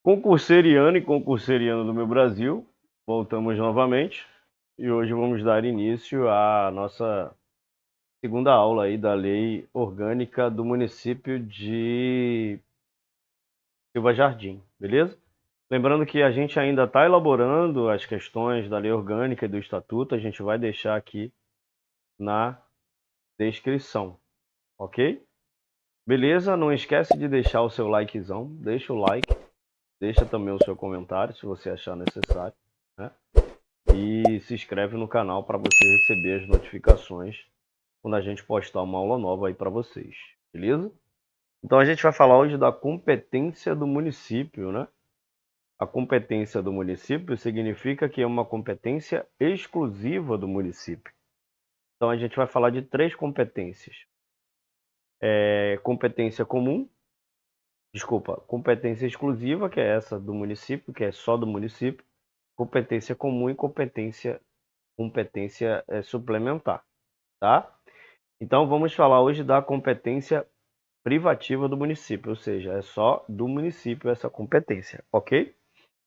Concurseriano e concurseriano do meu Brasil, voltamos novamente e hoje vamos dar início à nossa segunda aula aí da Lei Orgânica do município de Silva Jardim, beleza? Lembrando que a gente ainda está elaborando as questões da Lei Orgânica e do Estatuto, a gente vai deixar aqui na descrição, ok? Beleza? Não esquece de deixar o seu likezão, deixa o like, deixa também o seu comentário se você achar necessário, né? E se inscreve no canal para você receber as notificações quando a gente postar uma aula nova aí para vocês, beleza? Então a gente vai falar hoje da competência do município, né? A competência do município significa que é uma competência exclusiva do município. Então a gente vai falar de três competências. Competência comum, competência exclusiva, que é essa do município, que é só do município, competência comum e competência suplementar, tá? Então vamos falar hoje da competência privativa do município, ou seja, é só do município essa competência, ok?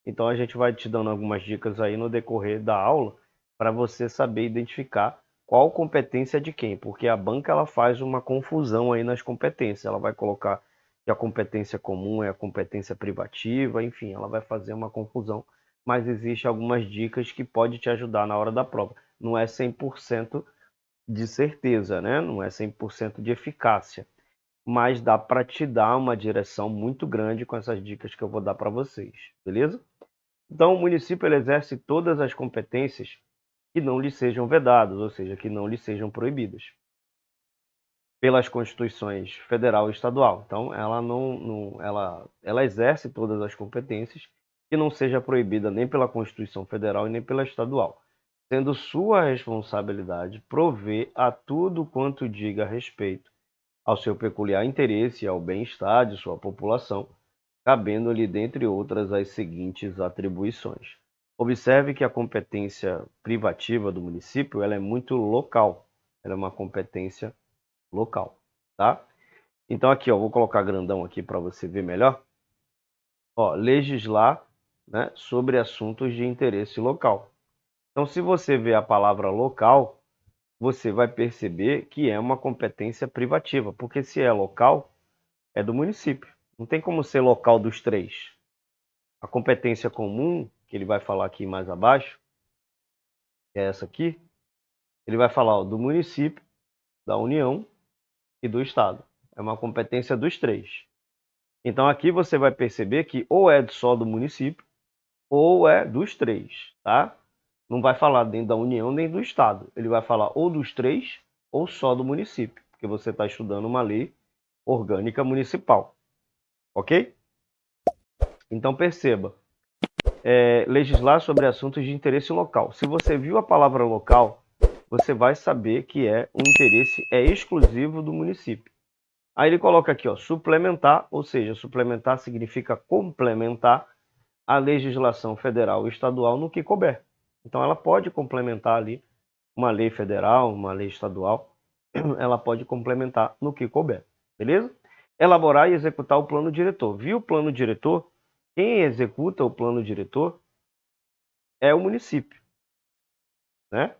Então a gente vai te dando algumas dicas aí no decorrer da aula para você saber identificar qual competência é de quem, porque a banca ela faz uma confusão aí nas competências, ela vai colocar que a competência comum é a competência privativa, enfim, ela vai fazer uma confusão, mas existe algumas dicas que pode te ajudar na hora da prova. Não é 100% de certeza, né? Não é 100% de eficácia, mas dá para te dar uma direção muito grande com essas dicas que eu vou dar para vocês, beleza? Então, o município ele exerce todas as competências que não lhe sejam vedadas, ou seja, que não lhe sejam proibidas pelas constituições federal e estadual. Então, ela ela exerce todas as competências que não seja proibida nem pela Constituição Federal e nem pela estadual, sendo sua responsabilidade prover a tudo quanto diga respeito ao seu peculiar interesse e ao bem-estar de sua população, cabendo-lhe, dentre outras, as seguintes atribuições. Observe que a competência privativa do município ela é muito local, ela é uma competência local, tá? Então aqui, ó, vou colocar grandão aqui para você ver melhor. Ó, legislar, né, sobre assuntos de interesse local. Então, se você vê a palavra local, você vai perceber que é uma competência privativa, porque se é local, é do município. Não tem como ser local dos três. A competência comum, que ele vai falar aqui mais abaixo, que é essa aqui, ele vai falar ó, do município, da União e do Estado. É uma competência dos três. Então aqui você vai perceber que ou é só do município ou é dos três, tá? Não vai falar nem da União nem do Estado. Ele vai falar ou dos três ou só do município, porque você está estudando uma lei orgânica municipal, ok? Então perceba, legislar sobre assuntos de interesse local. Se você viu a palavra local, você vai saber que é um interesse exclusivo do município. Aí ele coloca aqui, ó, suplementar, ou seja, suplementar significa complementar a legislação federal e estadual no que couber. Então ela pode complementar ali uma lei federal, uma lei estadual, ela pode complementar no que couber, beleza? Elaborar e executar o plano diretor. Viu o plano diretor? Quem executa o plano diretor é o município, né?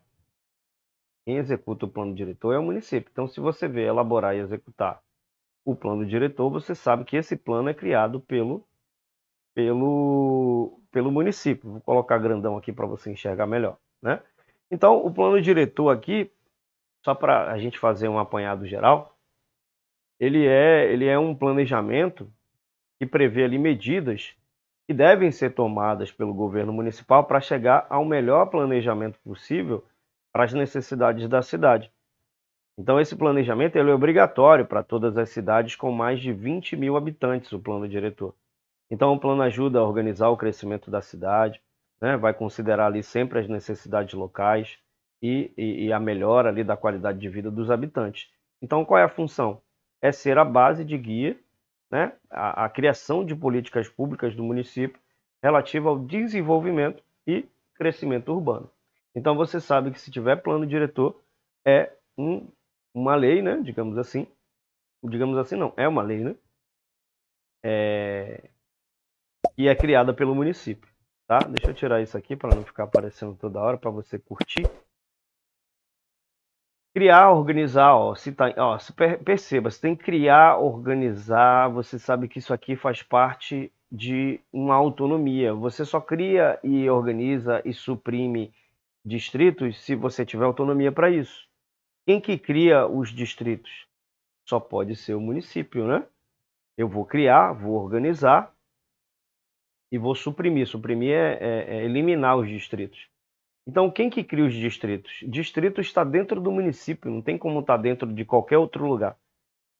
Quem executa o plano diretor é o município. Então, se você vê elaborar e executar o plano diretor, você sabe que esse plano é criado pelo município. Vou colocar grandão aqui para você enxergar melhor, né? Então, o plano diretor aqui, só para a gente fazer um apanhado geral, ele é um planejamento que prevê ali medidas que devem ser tomadas pelo governo municipal para chegar ao melhor planejamento possível para as necessidades da cidade. Então, esse planejamento ele é obrigatório para todas as cidades com mais de 20 mil habitantes, o plano diretor. Então, o plano ajuda a organizar o crescimento da cidade, né? Vai considerar ali sempre as necessidades locais e a melhora ali da qualidade de vida dos habitantes. Então, qual é a função? É ser a base de guia, né? A criação de políticas públicas do município relativa ao desenvolvimento e crescimento urbano. Então, você sabe que se tiver plano diretor, é uma lei, né? Digamos assim não, é uma lei, né? É, e é criada pelo município, tá? Deixa eu tirar isso aqui para não ficar aparecendo toda hora para você curtir. Criar, organizar, ó, perceba, você tem que criar, organizar, você sabe que isso aqui faz parte de uma autonomia. Você só cria e organiza e suprime distritos se você tiver autonomia para isso. Quem que cria os distritos? Só pode ser o município, né? Eu vou criar, vou organizar e vou suprimir. Suprimir é eliminar os distritos. Então, quem que cria os distritos? Distrito está dentro do município, não tem como estar dentro de qualquer outro lugar.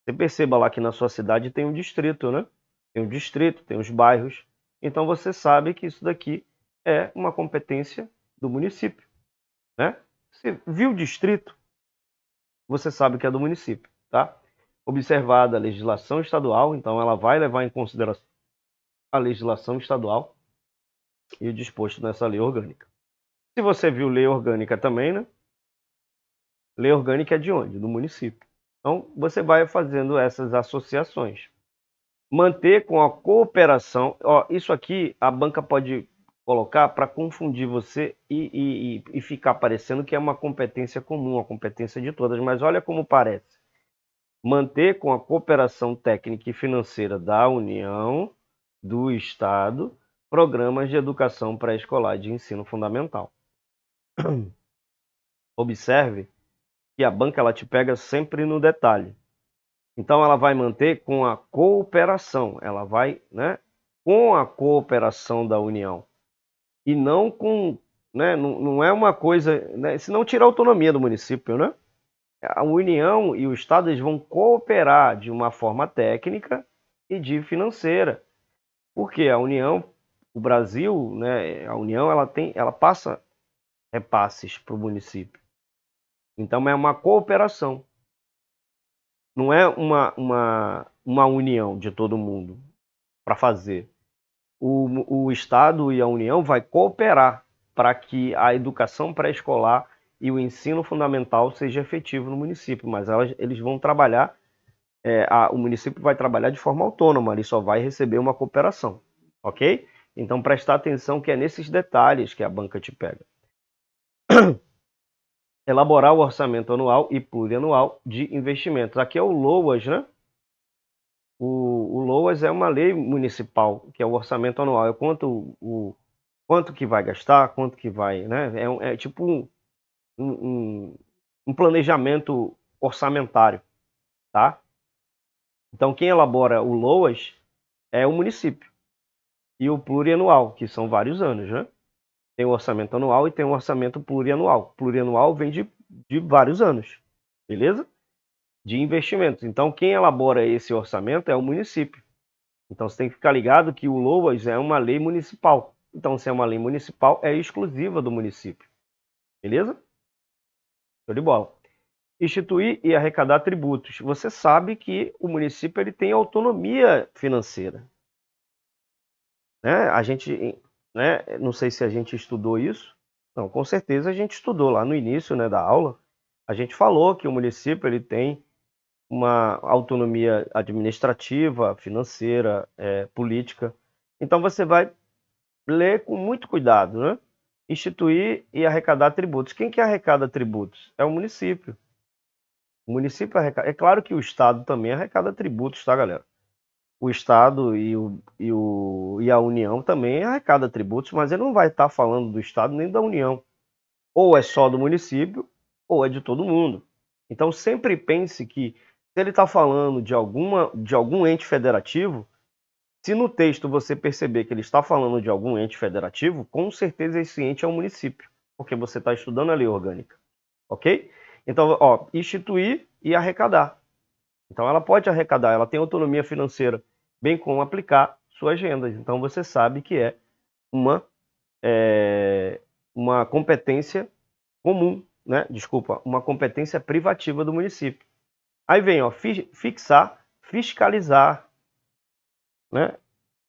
Você perceba lá que na sua cidade tem um distrito, né? Tem um distrito, tem os bairros. Então, você sabe que isso daqui é uma competência do município, né? Você viu o distrito, você sabe que é do município, tá? Observada a legislação estadual, então ela vai levar em consideração a legislação estadual e o disposto nessa lei orgânica. Se você viu lei orgânica também, né? Lei orgânica é de onde? Do município. Então, você vai fazendo essas associações. Manter com a cooperação. Ó, isso aqui a banca pode colocar para confundir você e ficar parecendo que é uma competência comum, uma competência de todas, mas olha como parece. Manter com a cooperação técnica e financeira da União, do Estado, programas de educação pré-escolar e de ensino fundamental. Observe que a banca ela te pega sempre no detalhe. Então ela vai manter com a cooperação, ela vai, né, com a cooperação da União e não com, né, não é uma coisa, né, se não tirar a autonomia do município, né? A União e o Estado eles vão cooperar de uma forma técnica e de financeira. Porque a União, o Brasil, né, a União ela passa repasses para o município. Então é uma cooperação. Não é uma união de todo mundo para fazer. O Estado e a União vai cooperar para que a educação pré-escolar e o ensino fundamental seja efetivo no município, mas eles vão trabalhar, o município vai trabalhar de forma autônoma, ele só vai receber uma cooperação, ok? Então prestar atenção que é nesses detalhes que a banca te pega. Elaborar o orçamento anual e plurianual de investimentos. Aqui é o LOAS, né? O LOAS é uma lei municipal, que é o orçamento anual, é quanto que vai gastar, quanto que vai, né? É tipo um planejamento orçamentário, tá? Então quem elabora o LOAS é o município. E o plurianual, que são vários anos, né? Tem o orçamento anual e tem o orçamento plurianual. Plurianual vem de vários anos, beleza? De investimentos. Então, quem elabora esse orçamento é o município. Então, você tem que ficar ligado que o LOAS é uma lei municipal. Então, se é uma lei municipal, é exclusiva do município. Beleza? Show de bola. Instituir e arrecadar tributos. Você sabe que o município ele tem autonomia financeira. Né? A gente, né? Não sei se a gente estudou isso. Não, com certeza a gente estudou lá no início, né, da aula. A gente falou que o município ele tem uma autonomia administrativa, financeira, política. Então você vai ler com muito cuidado, né? Instituir e arrecadar tributos. Quem que arrecada tributos? É o município. O município arrecada. É claro que o Estado também arrecada tributos, tá, galera? O Estado e a União também arrecada tributos, mas ele não vai estar falando do Estado nem da União. Ou é só do município, ou é de todo mundo. Então sempre pense que se ele está falando de algum ente federativo, se no texto você perceber que ele está falando de algum ente federativo, com certeza esse ente é um município, porque você está estudando a lei orgânica, ok? Então, ó, instituir e arrecadar. Então ela pode arrecadar, ela tem autonomia financeira, bem como aplicar suas rendas. Então você sabe que é uma, uma competência comum, né? Desculpa, uma competência privativa do município. Aí vem, ó, fixar, fiscalizar, né?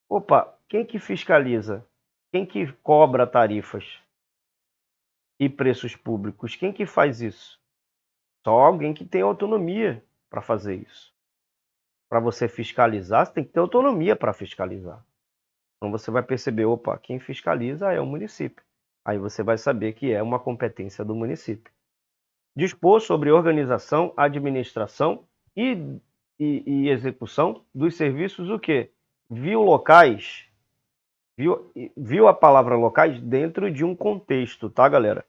Opa, quem que fiscaliza? Quem que cobra tarifas e preços públicos? Quem que faz isso? Só alguém que tem autonomia para fazer isso. Para você fiscalizar, você tem que ter autonomia para fiscalizar. Então você vai perceber, opa, quem fiscaliza é o município. Aí você vai saber que é uma competência do município. Dispor sobre organização, administração e execução dos serviços, o quê? Viu locais, viu a palavra locais dentro de um contexto, tá, galera?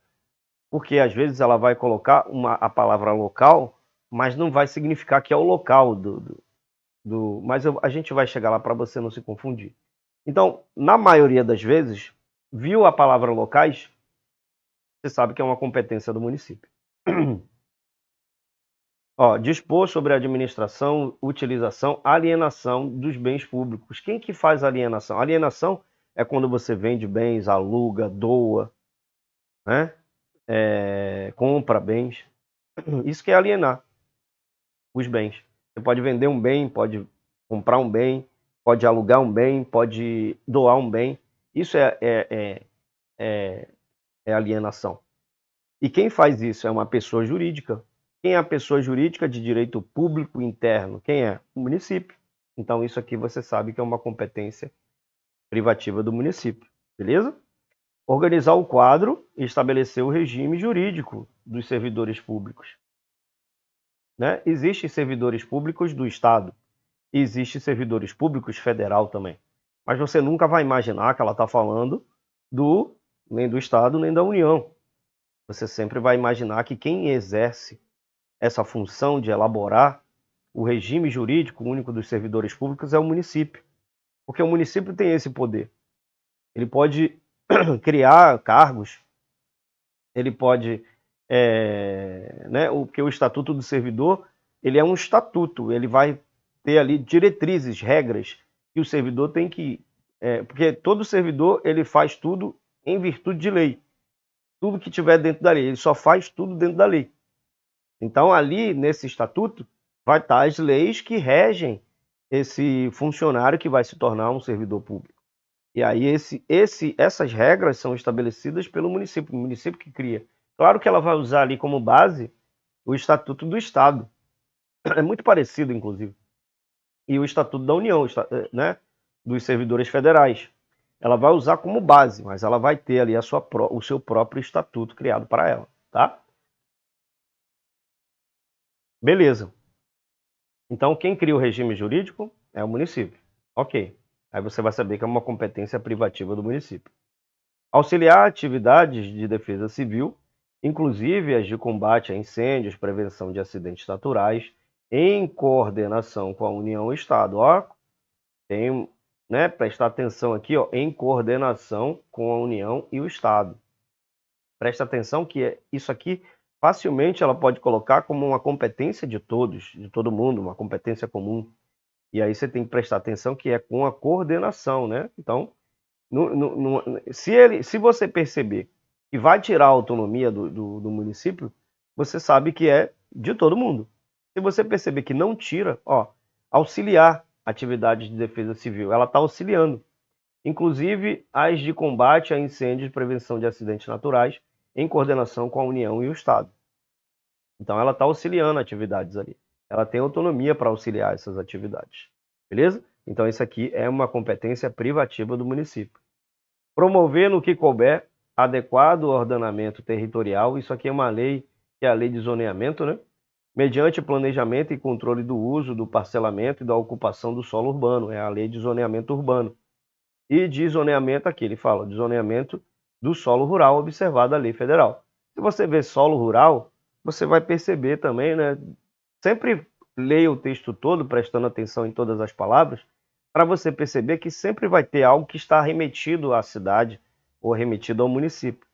Porque às vezes ela vai colocar a palavra local, mas não vai significar que é o local mas a gente vai chegar lá para você não se confundir. Então, na maioria das vezes, viu a palavra locais, você sabe que é uma competência do município. Ó, dispor sobre a administração, utilização, alienação dos bens públicos. Quem que faz alienação? Alienação é quando você vende bens, aluga, doa, né? Compra bens. Isso que é alienar os bens. Você pode vender um bem, pode comprar um bem, pode alugar um bem, pode doar um bem. Isso é alienação. E quem faz isso é uma pessoa jurídica. Quem é a pessoa jurídica de direito público interno? Quem é? O município. Então isso aqui você sabe que é uma competência privativa do município. Beleza? Organizar o quadro e estabelecer o regime jurídico dos servidores públicos. Né? Existem servidores públicos do Estado. E existem servidores públicos federal também. Mas você nunca vai imaginar que ela está falando nem do Estado, nem da União. Você sempre vai imaginar que quem exerce essa função de elaborar o regime jurídico único dos servidores públicos é o município. Porque o município tem esse poder. Ele pode criar cargos, ele pode... porque o Estatuto do Servidor, ele é um estatuto, ele vai ter ali diretrizes, regras, que o servidor tem que... porque todo servidor, ele faz tudo em virtude de lei. Tudo que tiver dentro da lei, ele só faz tudo dentro da lei. Então, ali, nesse estatuto, vai estar as leis que regem esse funcionário que vai se tornar um servidor público. E aí, essas regras são estabelecidas pelo município, o município que cria. Claro que ela vai usar ali como base o Estatuto do Estado. É muito parecido, inclusive. E o Estatuto da União, né, dos servidores federais. Ela vai usar como base, mas ela vai ter ali o seu próprio estatuto criado para ela, tá? Beleza. Então, quem cria o regime jurídico é o município. Ok. Aí você vai saber que é uma competência privativa do município. Auxiliar atividades de defesa civil, inclusive as de combate a incêndios, prevenção de acidentes naturais, em coordenação com a União e o Estado. Ó, tem, né, prestar atenção aqui, ó, em coordenação com a União e o Estado. Presta atenção que isso aqui facilmente ela pode colocar como uma competência de todos, de todo mundo, uma competência comum. E aí você tem que prestar atenção que é com a coordenação, né? Então, se você perceber que vai tirar a autonomia do município, você sabe que é de todo mundo. Se você perceber que não tira, ó, auxiliar atividades de defesa civil, ela está auxiliando. Inclusive as de combate a incêndios e prevenção de acidentes naturais, em coordenação com a União e o Estado. Então ela está auxiliando atividades ali. Ela tem autonomia para auxiliar essas atividades. Beleza? Então isso aqui é uma competência privativa do município. Promover no que couber adequado ordenamento territorial. Isso aqui é uma lei, que é a lei de zoneamento, né? Mediante planejamento e controle do uso, do parcelamento e da ocupação do solo urbano. É a lei de zoneamento urbano. E de zoneamento aqui, ele fala de zoneamento do solo rural, observado a lei federal. Se você vê solo rural, você vai perceber também, né? Sempre leia o texto todo, prestando atenção em todas as palavras, para você perceber que sempre vai ter algo que está remetido à cidade ou remetido ao município.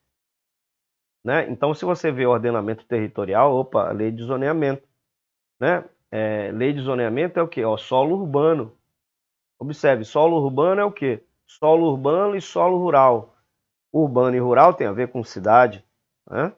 Né? Então, se você vê ordenamento territorial, opa, lei de zoneamento. Né? Lei de zoneamento é o quê? Ó, solo urbano. Observe, solo urbano é o quê? Solo urbano e solo rural. Urbano e rural tem a ver com cidade. Né?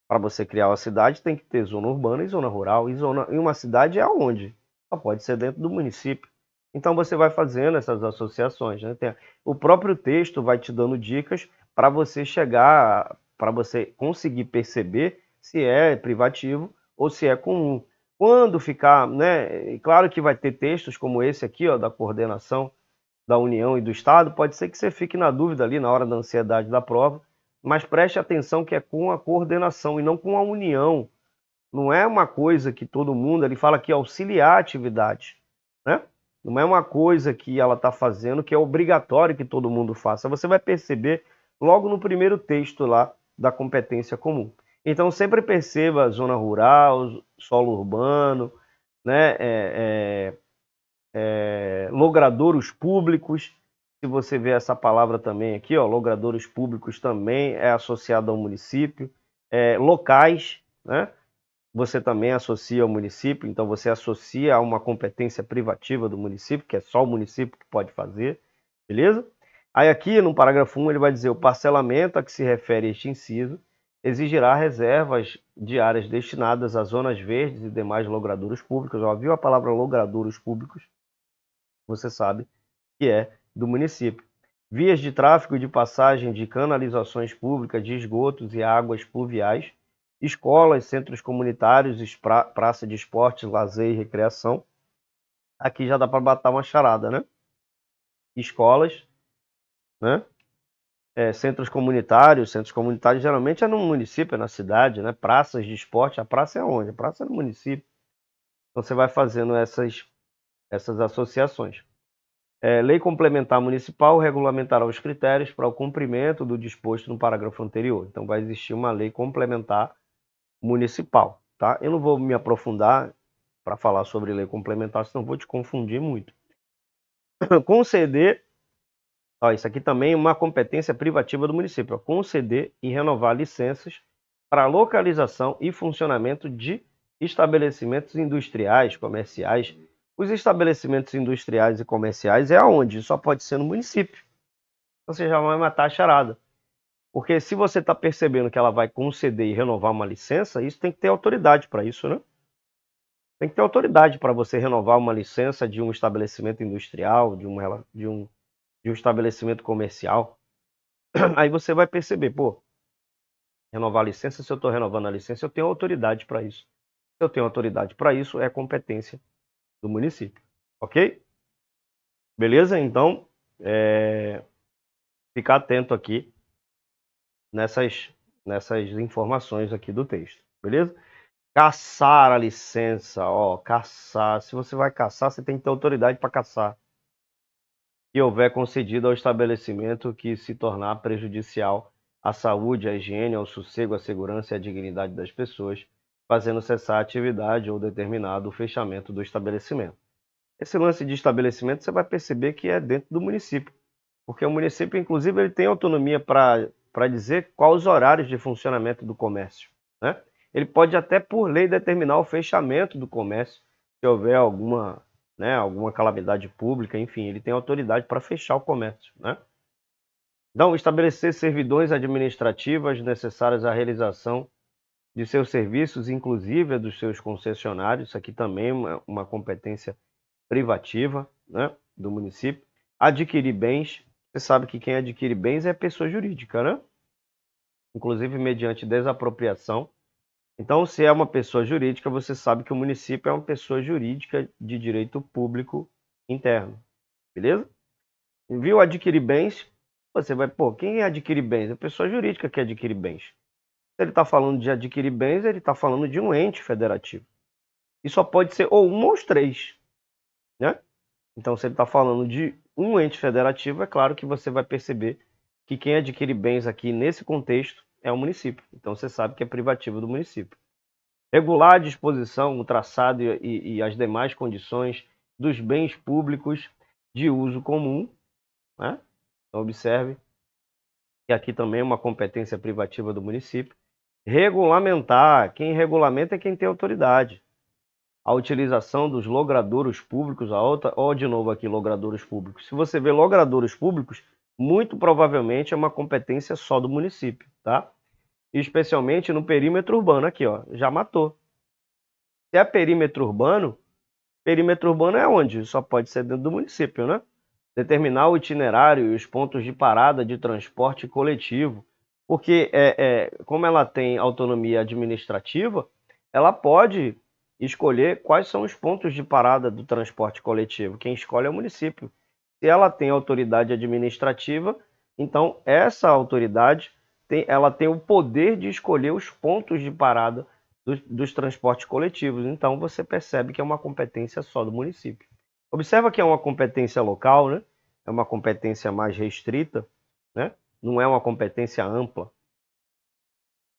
Para você criar uma cidade, tem que ter zona urbana e zona rural. E uma cidade é aonde? Só pode ser dentro do município. Então você vai fazendo essas associações. Né? O próprio texto vai te dando dicas para você chegar, para você conseguir perceber se é privativo ou se é comum. Quando ficar, né? Claro que vai ter textos como esse aqui, ó, da coordenação da União e do Estado, pode ser que você fique na dúvida ali na hora da ansiedade da prova, mas preste atenção que é com a coordenação e não com a união. Não é uma coisa que todo mundo, ele fala que auxiliar a atividade, né? Não é uma coisa que ela está fazendo que é obrigatório que todo mundo faça. Você vai perceber logo no primeiro texto lá da competência comum. Então sempre perceba zona rural, solo urbano, né? Logradouros públicos. Se você vê essa palavra também aqui, ó, logradouros públicos também é associado ao município. Locais, né? Você também associa ao município, então você associa a uma competência privativa do município, que é só o município que pode fazer, beleza? Aí aqui no parágrafo 1 ele vai dizer: o parcelamento a que se refere este inciso exigirá reservas de áreas destinadas a zonas verdes e demais logradouros públicos. Já viu a palavra logradouros públicos? Você sabe que é do município. Vias de tráfego e de passagem de canalizações públicas, de esgotos e águas pluviais, escolas, centros comunitários, praça de esportes, lazer e recreação. Aqui já dá para botar uma charada, né? Escolas, né? Centros comunitários geralmente é no município, é na cidade, né? Praças de esporte, a praça é onde? A praça é no município. Então você vai fazendo essas associações. Lei complementar municipal regulamentará os critérios para o cumprimento do disposto no parágrafo anterior. Então vai existir uma lei complementar municipal, tá? Eu não vou me aprofundar para falar sobre lei complementar, senão vou te confundir muito. Conceder, isso aqui também é uma competência privativa do município, conceder e renovar licenças para localização e funcionamento de estabelecimentos industriais, comerciais. Os estabelecimentos industriais e comerciais é aonde? Só pode ser no município. Você já vai matar a charada. Porque se você está percebendo que ela vai conceder e renovar uma licença, isso tem que ter autoridade para isso, né? Tem que ter autoridade para você renovar uma licença de um estabelecimento industrial, de um estabelecimento comercial. Aí você vai perceber, pô, renovar a licença, se eu estou renovando a licença, eu tenho autoridade para isso. Se eu tenho autoridade para isso, é competência do município. Ok? Beleza? Então, ficar atento aqui nessas informações aqui do texto. Beleza? Caçar a licença, caçar. Se você vai caçar, você tem que ter autoridade para caçar. Que houver concedido ao estabelecimento que se tornar prejudicial à saúde, à higiene, ao sossego, à segurança e à dignidade das pessoas, fazendo cessar a atividade ou determinado o fechamento do estabelecimento. Esse lance de estabelecimento você vai perceber que é dentro do município, porque o município, inclusive, ele tem autonomia para dizer quais os horários de funcionamento do comércio, né? Ele pode até, por lei, determinar o fechamento do comércio, se houver alguma calamidade pública, enfim, ele tem autoridade para fechar o comércio, né? Então, estabelecer servidões administrativas necessárias à realização de seus serviços, inclusive a dos seus concessionários, isso aqui também é uma competência privativa, né, do município. Adquirir bens, você sabe que quem adquire bens é pessoa jurídica, né? Inclusive mediante desapropriação. Então, se é uma pessoa jurídica, você sabe que o município é uma pessoa jurídica de direito público interno, beleza? Viu adquirir bens, você vai, quem adquire bens? É a pessoa jurídica que adquire bens. Se ele está falando de adquirir bens, ele está falando de um ente federativo. E só pode ser ou um ou os três, né? Então, se ele está falando de um ente federativo, é claro que você vai perceber que quem adquire bens aqui nesse contexto é o município. Então, você sabe que é privativo do município. Regular a disposição, o traçado e as demais condições dos bens públicos de uso comum, né? Então, observe que aqui também é uma competência privativa do município. Regulamentar, quem regulamenta é quem tem autoridade. A utilização dos logradouros públicos, de novo aqui, logradouros públicos. Se você vê logradouros públicos, muito provavelmente é uma competência só do município, tá? Especialmente no perímetro urbano, aqui, ó, já matou. Se é perímetro urbano é onde? Só pode ser dentro do município, né? Determinar o itinerário e os pontos de parada de transporte coletivo. Porque, como ela tem autonomia administrativa, ela pode escolher quais são os pontos de parada do transporte coletivo. Quem escolhe é o município. Se ela tem autoridade administrativa, então essa autoridade ela tem o poder de escolher os pontos de parada dos transportes coletivos. Então você percebe que é uma competência só do município. Observa que é uma competência local, né? É uma competência mais restrita, né? Não é uma competência ampla.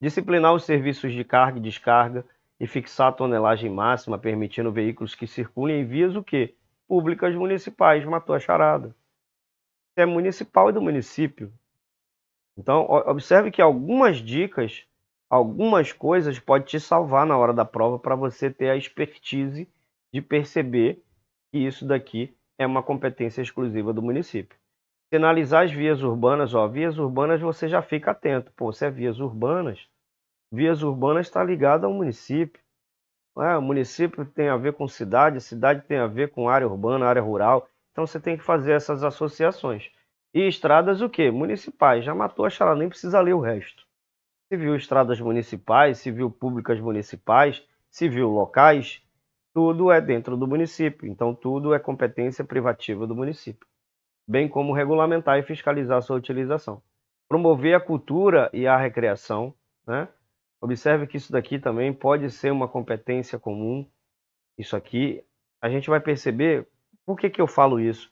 Disciplinar os serviços de carga e descarga e fixar a tonelagem máxima, permitindo veículos que circulem em vias o quê? Públicas municipais. Matou a charada. É municipal e do município. Então, observe que algumas dicas, algumas coisas podem te salvar na hora da prova para você ter a expertise de perceber que isso daqui é uma competência exclusiva do município. Sinalizar as vias urbanas, ó, vias urbanas você já fica atento. Pô, se é vias urbanas está ligada ao município. O município tem a ver com cidade tem a ver com área urbana, área rural. Então você tem que fazer essas associações. E estradas o quê? Municipais. Já matou a charada, nem precisa ler o resto. Civil estradas municipais, civil públicas municipais, civil locais, tudo é dentro do município. Então tudo é competência privativa do município. Bem como regulamentar e fiscalizar sua utilização. Promover a cultura e a recreação, né? Observe que isso daqui também pode ser uma competência comum. Isso aqui, a gente vai perceber, por que que eu falo isso?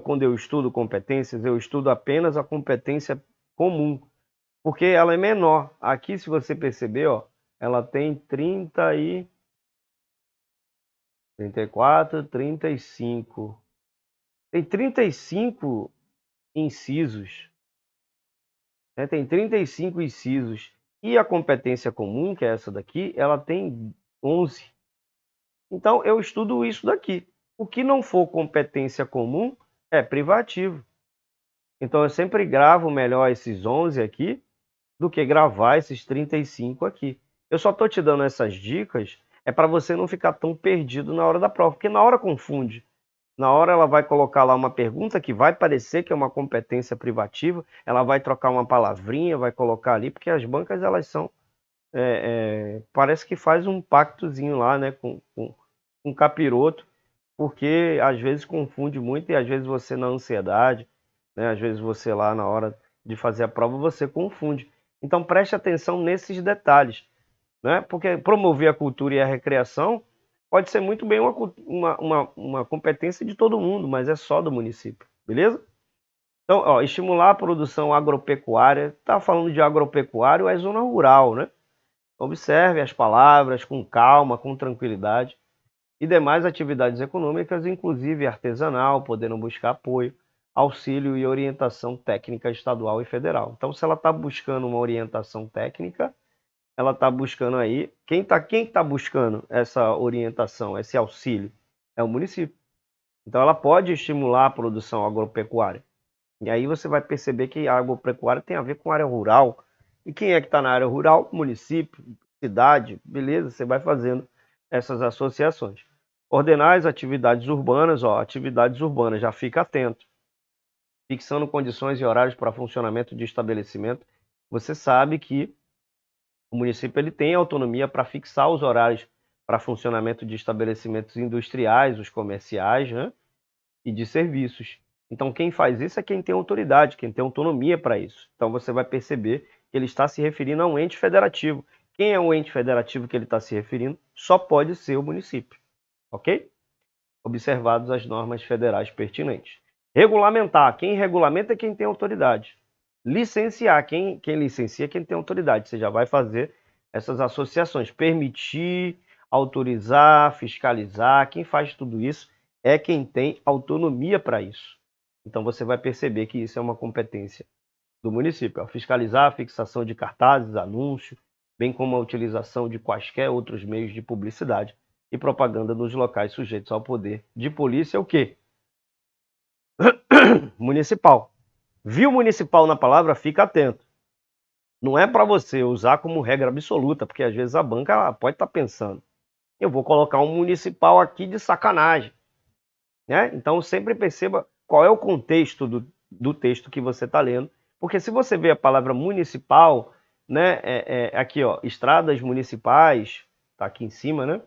Quando eu estudo competências, eu estudo apenas a competência comum, porque ela é menor. Aqui, se você perceber, ó, ela tem 34, 35. Tem 35 incisos, né? Tem 35 incisos. E a competência comum, que é essa daqui, ela tem 11. Então, eu estudo isso daqui. O que não for competência comum é privativo. Então, eu sempre gravo melhor esses 11 aqui do que gravar esses 35 aqui. Eu só estou te dando essas dicas para você não ficar tão perdido na hora da prova, porque na hora confunde. Na hora ela vai colocar lá uma pergunta que vai parecer que é uma competência privativa, ela vai trocar uma palavrinha, vai colocar ali, porque as bancas elas são parece que faz um pactozinho lá, né, com um capiroto, porque às vezes confunde muito e às vezes você na ansiedade, né, às vezes você lá na hora de fazer a prova você confunde. Então preste atenção nesses detalhes, né, porque promover a cultura e a recreação pode ser muito bem uma competência de todo mundo, mas é só do município, beleza? Então, ó, estimular a produção agropecuária, tá falando de agropecuário, é zona rural, né? Observe as palavras com calma, com tranquilidade e demais atividades econômicas, inclusive artesanal, podendo buscar apoio, auxílio e orientação técnica estadual e federal. Então, se ela está buscando uma orientação técnica, ela está buscando aí. Quem tá buscando essa orientação, esse auxílio? É o município. Então, ela pode estimular a produção agropecuária. E aí você vai perceber que a agropecuária tem a ver com área rural. E quem é que está na área rural? Município, cidade, beleza? Você vai fazendo essas associações. Ordenar as atividades urbanas, ó, atividades urbanas, já fica atento. Fixando condições e horários para funcionamento de estabelecimento. Você sabe que o município ele tem autonomia para fixar os horários para funcionamento de estabelecimentos industriais, os comerciais, né? E de serviços. Então, quem faz isso é quem tem autoridade, quem tem autonomia para isso. Então, você vai perceber que ele está se referindo a um ente federativo. Quem é o ente federativo que ele está se referindo? Só pode ser o município. Ok? Observados as normas federais pertinentes. Regulamentar. Quem regulamenta é quem tem autoridade. Licenciar. Quem licencia é quem tem autoridade. Você já vai fazer essas associações. Permitir, autorizar, fiscalizar. Quem faz tudo isso é quem tem autonomia para isso. Então você vai perceber que isso é uma competência do município. Fiscalizar a fixação de cartazes, anúncios, bem como a utilização de quaisquer outros meios de publicidade e propaganda nos locais sujeitos ao poder de polícia, o quê? Municipal. Viu municipal na palavra? Fica atento. Não é para você usar como regra absoluta, porque às vezes a banca pode estar pensando, eu vou colocar um municipal aqui de sacanagem. Né? Então sempre perceba qual é o contexto do texto que você está lendo, porque se você vê a palavra municipal, né, aqui ó, estradas municipais, está aqui em cima, né?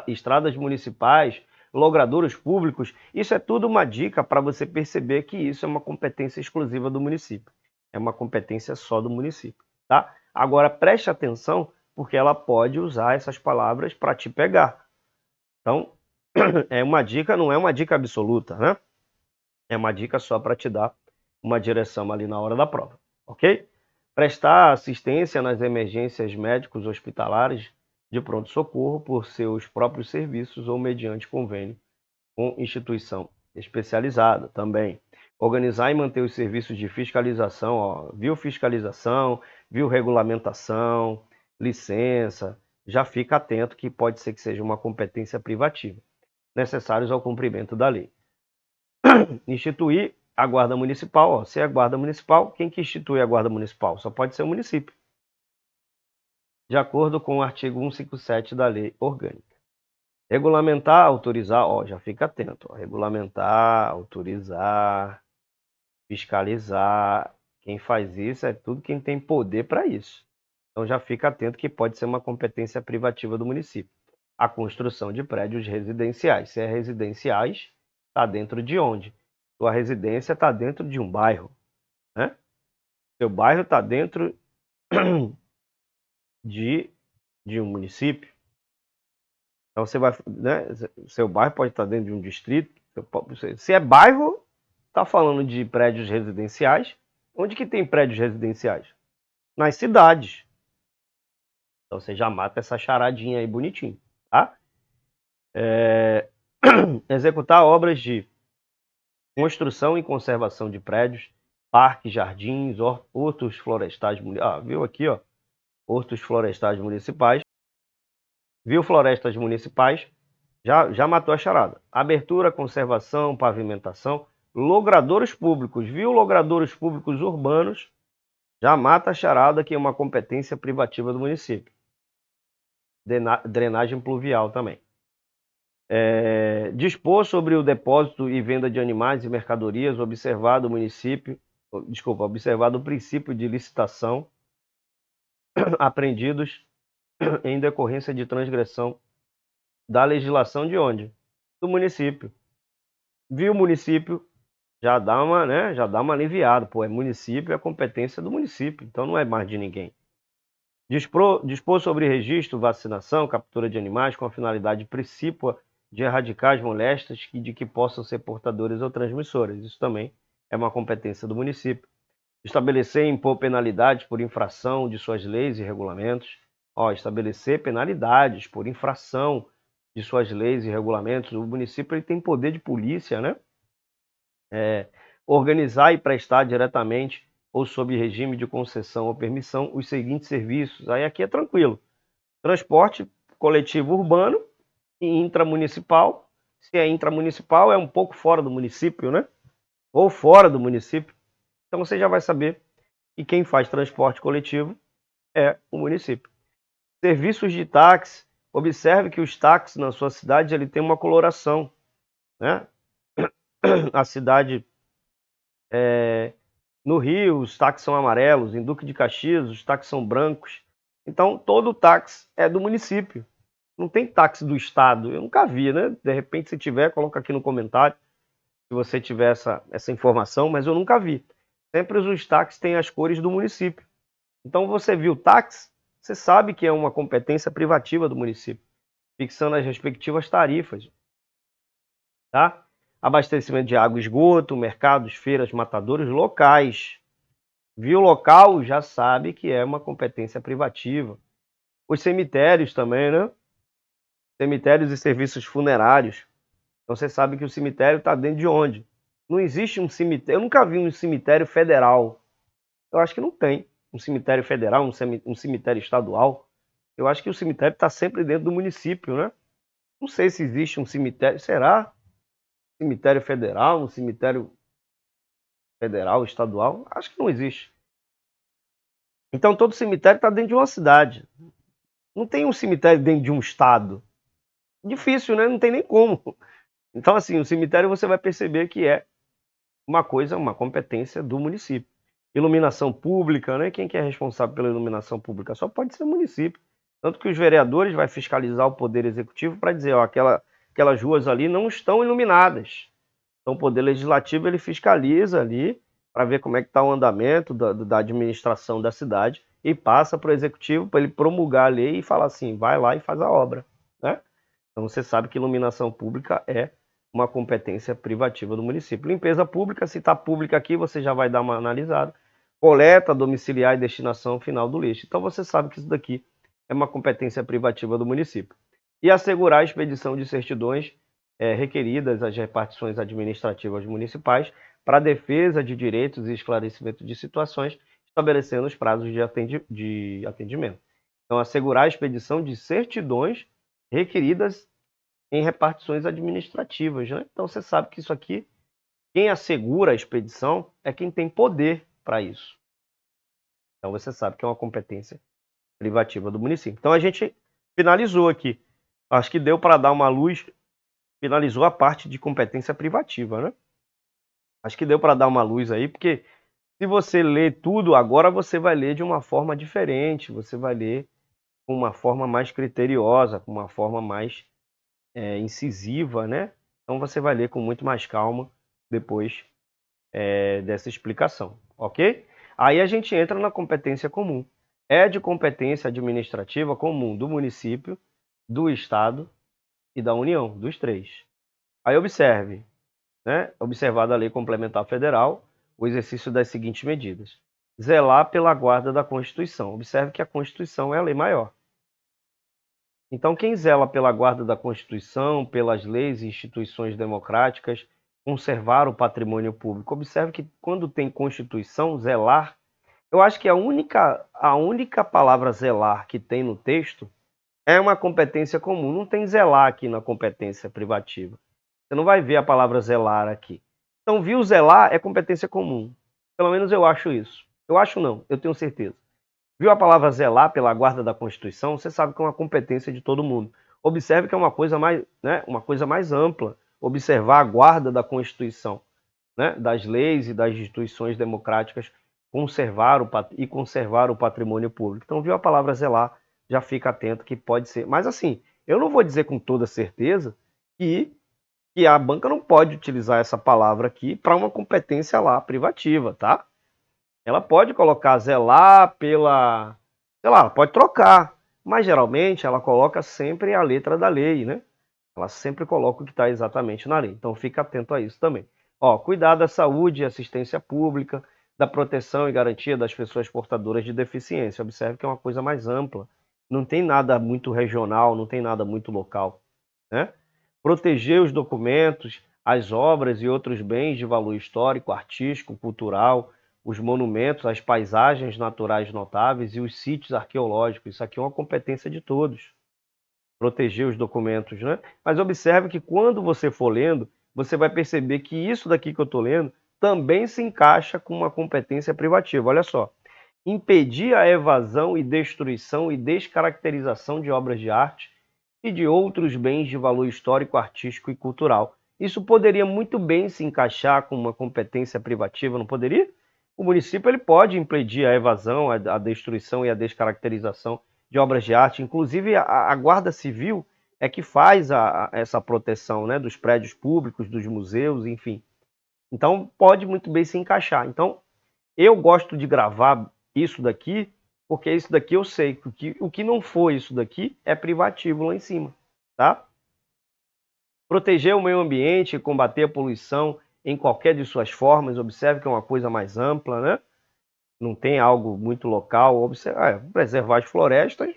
Estradas municipais, logradouros públicos. Isso é tudo uma dica para você perceber que isso é uma competência exclusiva do município. É uma competência só do município, tá? Agora preste atenção, porque ela pode usar essas palavras para te pegar. Então, é uma dica, não é uma dica absoluta, né? É uma dica só para te dar uma direção ali na hora da prova, ok? Prestar assistência nas emergências médicos hospitalares de pronto-socorro por seus próprios serviços ou mediante convênio com instituição especializada também. Organizar e manter os serviços de fiscalização, ó, fiscalização, regulamentação, licença. Já fica atento que pode ser que seja uma competência privativa, necessários ao cumprimento da lei. Instituir a guarda municipal, ó, se é a guarda municipal, quem que institui a guarda municipal? Só pode ser o município, de acordo com o artigo 157 da lei orgânica. Regulamentar, autorizar, ó, já fica atento, ó, regulamentar, autorizar, fiscalizar, quem faz isso é tudo quem tem poder para isso. Então já fica atento que pode ser uma competência privativa do município. A construção de prédios residenciais. Se é residenciais, está dentro de onde? Sua residência está dentro de um bairro, né? Seu bairro está dentro de um município. Então você vai, né? Seu bairro pode estar dentro de um distrito. Se é bairro, está falando de prédios residenciais. Onde que tem prédios residenciais? Nas cidades. Então você já mata essa charadinha aí bonitinho, tá? Executar obras de construção e conservação de prédios, parques, jardins, hortos florestais municipais. Viu aqui, ó? Hortos florestais municipais. Viu florestas municipais? Já matou a charada. Abertura, conservação, pavimentação, logradouros públicos. Viu logradouros públicos urbanos? Já mata a charada, que é uma competência privativa do município. Drenagem pluvial também. Dispor sobre o depósito e venda de animais e mercadorias, observado o princípio de licitação, apreendidos em decorrência de transgressão da legislação de onde? Do município. Viu o município? Já dá uma, né? Já dá uma aliviada. Pô, é município, é competência do município, então não é mais de ninguém. Dispor sobre registro, vacinação, captura de animais com a finalidade principal de erradicar as moléstas e de que possam ser portadores ou transmissores. Isso também é uma competência do município. Estabelecer e impor penalidades por infração de suas leis e regulamentos. Estabelecer penalidades por infração de suas leis e regulamentos. O município ele tem poder de polícia, né? Organizar e prestar diretamente ou sob regime de concessão ou permissão os seguintes serviços. Aí aqui é tranquilo. Transporte coletivo urbano e intramunicipal. Se é intramunicipal, é um pouco fora do município, né? Ou fora do município. Então você já vai saber que quem faz transporte coletivo é o município. Serviços de táxi. Observe que os táxis na sua cidade ele tem uma coloração, né? A cidade no Rio, os táxis são amarelos. Em Duque de Caxias, os táxis são brancos. Então, todo táxi é do município. Não tem táxi do estado. Eu nunca vi, né? De repente, se tiver, coloca aqui no comentário se você tiver essa informação, mas eu nunca vi. Sempre os táxis têm as cores do município. Então, você viu táxi, você sabe que é uma competência privativa do município, fixando as respectivas tarifas, tá? Abastecimento de água e esgoto, mercados, feiras, matadouros locais. Viu local, já sabe que é uma competência privativa. Os cemitérios também, né? Cemitérios e serviços funerários. Então você sabe que o cemitério está dentro de onde? Não existe um cemitério. Eu nunca vi um cemitério federal. Eu acho que não tem um cemitério federal, um cemitério estadual. Eu acho que o cemitério está sempre dentro do município, né? Não sei se existe um cemitério. Será? Cemitério federal, um cemitério federal, estadual? Acho que não existe. Então todo cemitério está dentro de uma cidade. Não tem um cemitério dentro de um estado. Difícil, né? Não tem nem como. Então, assim, o cemitério você vai perceber que é uma competência do município. Iluminação pública, né? Quem que é responsável pela iluminação pública? Só pode ser o município. Tanto que os vereadores vão fiscalizar o poder executivo para dizer, ó, aquelas ruas ali não estão iluminadas. Então o Poder Legislativo ele fiscaliza ali para ver como é que está o andamento da administração da cidade e passa para o Executivo para ele promulgar a lei e falar assim, vai lá e faz a obra, né? Então você sabe que iluminação pública é uma competência privativa do município. Limpeza pública, se está pública aqui, você já vai dar uma analisada. Coleta domiciliar e destinação final do lixo. Então você sabe que isso daqui é uma competência privativa do município. E assegurar a expedição de certidões requeridas às repartições administrativas municipais para a defesa de direitos e esclarecimento de situações, estabelecendo os prazos de atendimento. Então, assegurar a expedição de certidões requeridas em repartições administrativas, né? Então, você sabe que isso aqui, quem assegura a expedição é quem tem poder para isso. Então, você sabe que é uma competência privativa do município. Então, a gente finalizou aqui. Acho que deu para dar uma luz, finalizou a parte de competência privativa, né? Acho que deu para dar uma luz aí, porque se você ler tudo, agora você vai ler de uma forma diferente, você vai ler com uma forma mais criteriosa, com uma forma mais incisiva, né? Então você vai ler com muito mais calma depois dessa explicação, ok? Aí a gente entra na competência comum. É de competência administrativa comum do município, do estado e da União, dos três. Aí observe, né? Observada a Lei Complementar Federal, o exercício das seguintes medidas. Zelar pela guarda da Constituição. Observe que a Constituição é a lei maior. Então, quem zela pela guarda da Constituição, pelas leis e instituições democráticas, conservar o patrimônio público. Observe que quando tem Constituição, zelar, eu acho que a única palavra zelar que tem no texto é uma competência comum. Não tem zelar aqui na competência privativa. Você não vai ver a palavra zelar aqui. Então, viu zelar é competência comum. Pelo menos eu acho isso. Eu acho não, eu tenho certeza. Viu a palavra zelar pela guarda da Constituição? Você sabe que é uma competência de todo mundo. Observe que é uma coisa mais ampla. Observar a guarda da Constituição, né, das leis e das instituições democráticas, conservar o patrimônio público. Então, viu a palavra zelar, já fica atento que pode ser. Mas assim, eu não vou dizer com toda certeza que a banca não pode utilizar essa palavra aqui para uma competência lá privativa, tá? Ela pode colocar zelar pela, sei lá, pode trocar, mas geralmente ela coloca sempre a letra da lei, né? Ela sempre coloca o que está exatamente na lei. Então fica atento a isso também. Ó, cuidar da saúde e assistência pública, da proteção e garantia das pessoas portadoras de deficiência. Observe que é uma coisa mais ampla. Não tem nada muito regional, não tem nada muito local, né? Proteger os documentos, as obras e outros bens de valor histórico, artístico, cultural, os monumentos, as paisagens naturais notáveis e os sítios arqueológicos. Isso aqui é uma competência de todos. Proteger os documentos, né? Mas observe que quando você for lendo, você vai perceber que isso daqui que eu estou lendo também se encaixa com uma competência privativa. Olha só. Impedir a evasão e destruição e descaracterização de obras de arte e de outros bens de valor histórico, artístico e cultural. Isso poderia muito bem se encaixar com uma competência privativa, não poderia? O município ele pode impedir a evasão, a destruição e a descaracterização de obras de arte. Inclusive, a Guarda Civil é que faz essa proteção, né, dos prédios públicos, dos museus, enfim. Então, pode muito bem se encaixar. Então, eu gosto de gravar isso daqui, porque isso daqui eu sei que o que não for isso daqui é privativo lá em cima, tá? Proteger o meio ambiente e combater a poluição em qualquer de suas formas. Observe que é uma coisa mais ampla, né? Não tem algo muito local. Preservar as florestas,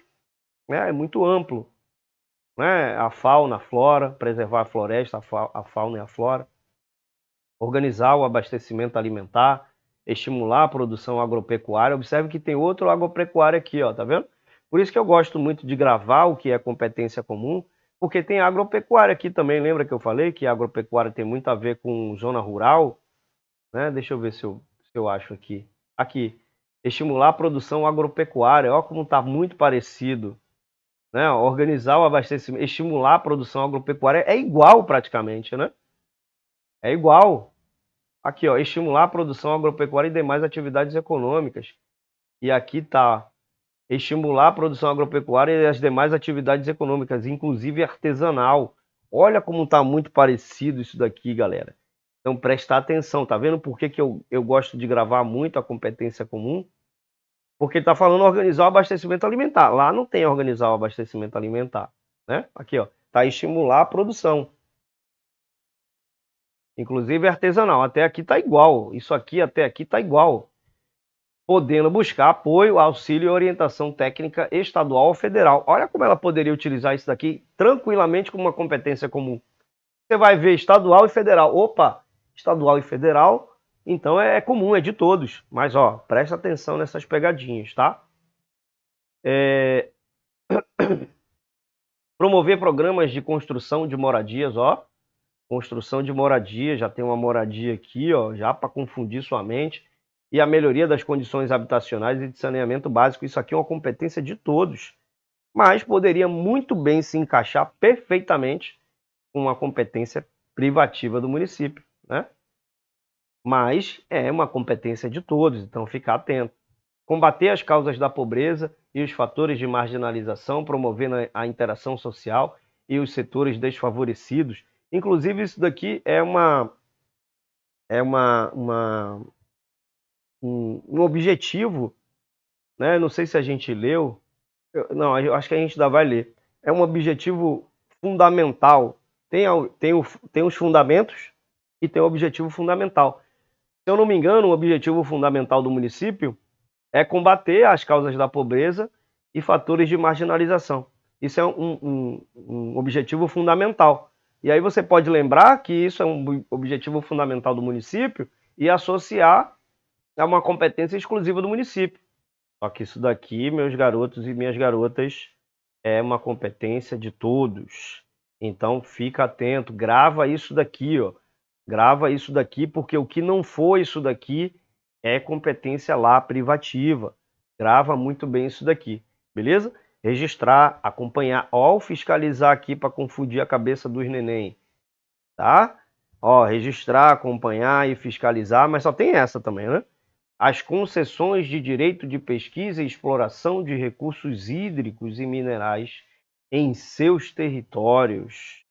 né, é muito amplo, né? A fauna, a flora, preservar a floresta, a fauna e a flora. Organizar o abastecimento alimentar, estimular a produção agropecuária. Observe que tem outro agropecuário aqui, ó, tá vendo? Por isso que eu gosto muito de gravar o que é competência comum, porque tem agropecuária aqui também. Lembra que eu falei que a agropecuária tem muito a ver com zona rural, né? Deixa eu ver se eu acho aqui. Aqui, estimular a produção agropecuária. Olha como está muito parecido, né? Organizar o abastecimento, estimular a produção agropecuária é igual praticamente, né? É igual. Aqui, ó, estimular a produção agropecuária e demais atividades econômicas. E aqui tá estimular a produção agropecuária e as demais atividades econômicas, inclusive artesanal. Olha como está muito parecido isso daqui, galera. Então, prestar atenção. Tá vendo por que eu gosto de gravar muito a competência comum? Porque está falando organizar o abastecimento alimentar. Lá não tem organizar o abastecimento alimentar, né? Aqui, ó, tá estimular a produção. Inclusive artesanal. Até aqui tá igual. Isso aqui até aqui tá igual. Podendo buscar apoio, auxílio e orientação técnica estadual ou federal. Olha como ela poderia utilizar isso daqui tranquilamente como uma competência comum. Você vai ver estadual e federal. Opa, estadual e federal, então é comum, é de todos. Mas, ó, presta atenção nessas pegadinhas, tá? Promover programas de construção de moradias, ó. Construção de moradia, já tem uma moradia aqui, ó, já para confundir sua mente. E a melhoria das condições habitacionais e de saneamento básico. Isso aqui é uma competência de todos. Mas poderia muito bem se encaixar perfeitamente com uma competência privativa do município, né? Mas é uma competência de todos, então ficar atento. Combater as causas da pobreza e os fatores de marginalização, promovendo a interação social e os setores desfavorecidos. Inclusive, isso daqui é um objetivo, né? Não sei se a gente leu, não, eu acho que a gente ainda vai ler. É um objetivo fundamental. Tem os fundamentos e tem o objetivo fundamental. Se eu não me engano, o objetivo fundamental do município é combater as causas da pobreza e fatores de marginalização. Isso é um objetivo fundamental. E aí você pode lembrar que isso é um objetivo fundamental do município e associar a uma competência exclusiva do município. Só que isso daqui, meus garotos e minhas garotas, é uma competência de todos. Então fica atento, grava isso daqui, ó. Grava isso daqui, porque o que não for isso daqui é competência lá privativa. Grava muito bem isso daqui, beleza? Registrar, acompanhar, ó, fiscalizar aqui para confundir a cabeça dos neném, tá? Ó, registrar, acompanhar e fiscalizar, mas só tem essa também, né? As concessões de direito de pesquisa e exploração de recursos hídricos e minerais em seus territórios.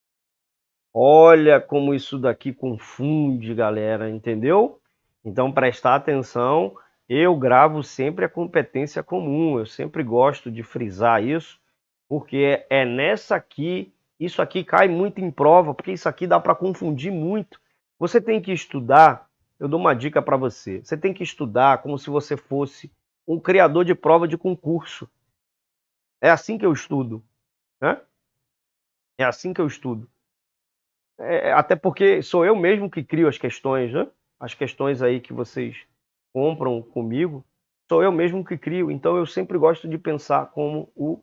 Olha como isso daqui confunde, galera, entendeu? Então, prestar atenção, eu gravo sempre a competência comum, eu sempre gosto de frisar isso, porque é nessa aqui, isso aqui cai muito em prova, porque isso aqui dá para confundir muito. Você tem que estudar, eu dou uma dica para você, você tem que estudar como se você fosse um criador de prova de concurso. É assim que eu estudo, né? É assim que eu estudo. Até porque sou eu mesmo que crio as questões, né? As questões aí que vocês compram comigo, sou eu mesmo que crio. Então eu sempre gosto de pensar como o,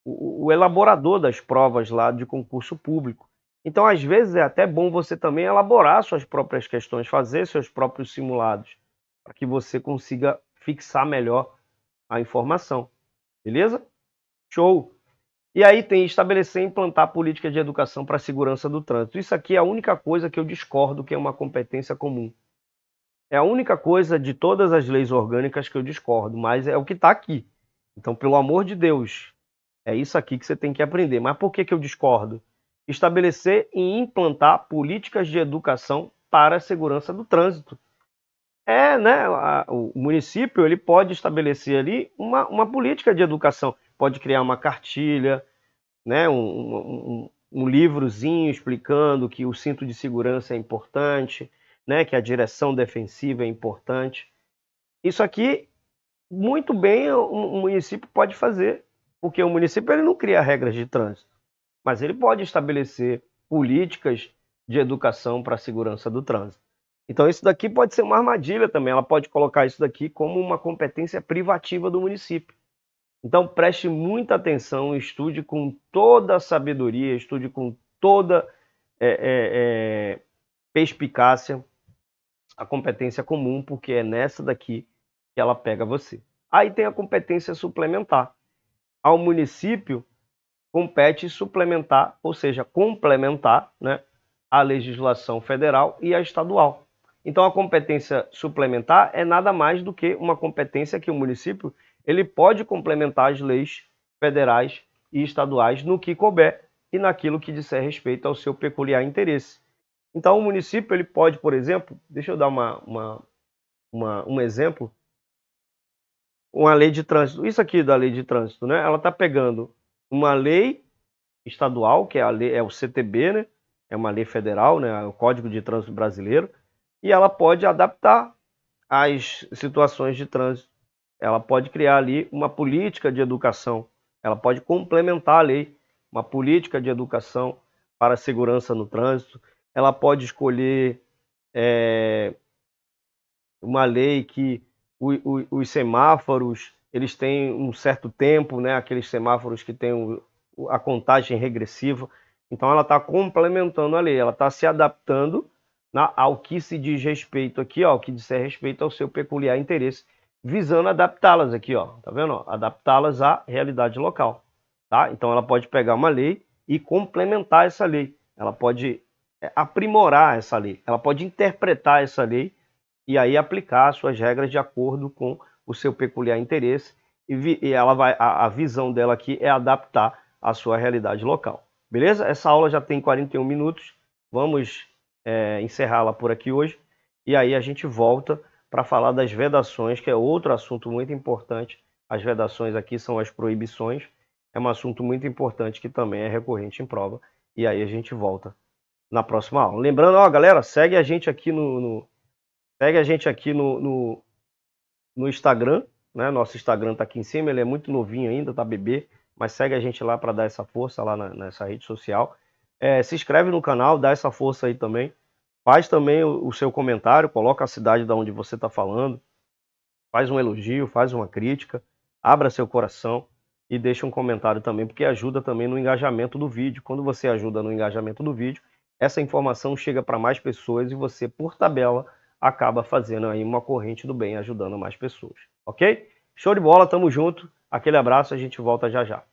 o elaborador das provas lá de concurso público. Então, às vezes, é até bom você também elaborar suas próprias questões, fazer seus próprios simulados, para que você consiga fixar melhor a informação. Beleza? Show! E aí tem estabelecer e implantar políticas de educação para a segurança do trânsito. Isso aqui é a única coisa que eu discordo que é uma competência comum. É a única coisa de todas as leis orgânicas que eu discordo, mas é o que está aqui. Então, pelo amor de Deus, é isso aqui que você tem que aprender. Mas por que eu discordo? Estabelecer e implantar políticas de educação para a segurança do trânsito. Né? O município ele pode estabelecer ali uma política de educação. Pode criar uma cartilha, né, um livrozinho explicando que o cinto de segurança é importante, né, que a direção defensiva é importante. Isso aqui, muito bem, o município pode fazer, porque o município ele não cria regras de trânsito, mas ele pode estabelecer políticas de educação para a segurança do trânsito. Então isso daqui pode ser uma armadilha também, ela pode colocar isso daqui como uma competência privativa do município. Então preste muita atenção, estude com toda a sabedoria, estude com toda perspicácia a competência comum, porque é nessa daqui que ela pega você. Aí tem a competência suplementar. Ao município compete suplementar, ou seja, complementar, né, a legislação federal e a estadual. Então a competência suplementar é nada mais do que uma competência que o município ele pode complementar as leis federais e estaduais no que couber. e naquilo que disser respeito ao seu peculiar interesse. Então, o município ele pode, por exemplo, deixa eu dar um exemplo, uma lei de trânsito. Isso aqui da lei de trânsito, né? Ela está pegando uma lei estadual, que é a lei, é o CTB, né? É uma lei federal, né? O Código de Trânsito Brasileiro, e ela pode adaptar às situações de trânsito. Ela pode criar ali uma política de educação. Ela pode complementar a lei, uma política de educação para a segurança no trânsito. Ela pode escolher uma lei que os semáforos eles têm um certo tempo, né? Aqueles semáforos que têm a contagem regressiva. Então ela está complementando a lei, ela está se adaptando ao que se diz respeito aqui, ó, ao que disser respeito ao seu peculiar interesse, visando adaptá-las aqui, ó, tá vendo? Adaptá-las à realidade local, tá? Então ela pode pegar uma lei e complementar essa lei, ela pode aprimorar essa lei, ela pode interpretar essa lei e aí aplicar suas regras de acordo com o seu peculiar interesse e ela vai, a visão dela aqui é adaptar a sua realidade local. Beleza? Essa aula já tem 41 minutos, vamos encerrá-la por aqui hoje e aí a gente volta para falar das vedações, que é outro assunto muito importante. As vedações aqui são as proibições, é um assunto muito importante que também é recorrente em prova e aí a gente volta na próxima aula. Lembrando, ó, galera, segue a gente aqui Segue a gente aqui no Instagram, né? Nosso Instagram tá aqui em cima, ele é muito novinho ainda, tá bebê, mas segue a gente lá para dar essa força lá nessa rede social. Se inscreve no canal, dá essa força aí também. Faz também o seu comentário, coloca a cidade da onde você está falando, faz um elogio, faz uma crítica, abra seu coração e deixa um comentário também, porque ajuda também no engajamento do vídeo. Quando você ajuda no engajamento do vídeo, essa informação chega para mais pessoas e você, por tabela, acaba fazendo aí uma corrente do bem, ajudando mais pessoas, ok? Show de bola, tamo junto, aquele abraço, a gente volta já já.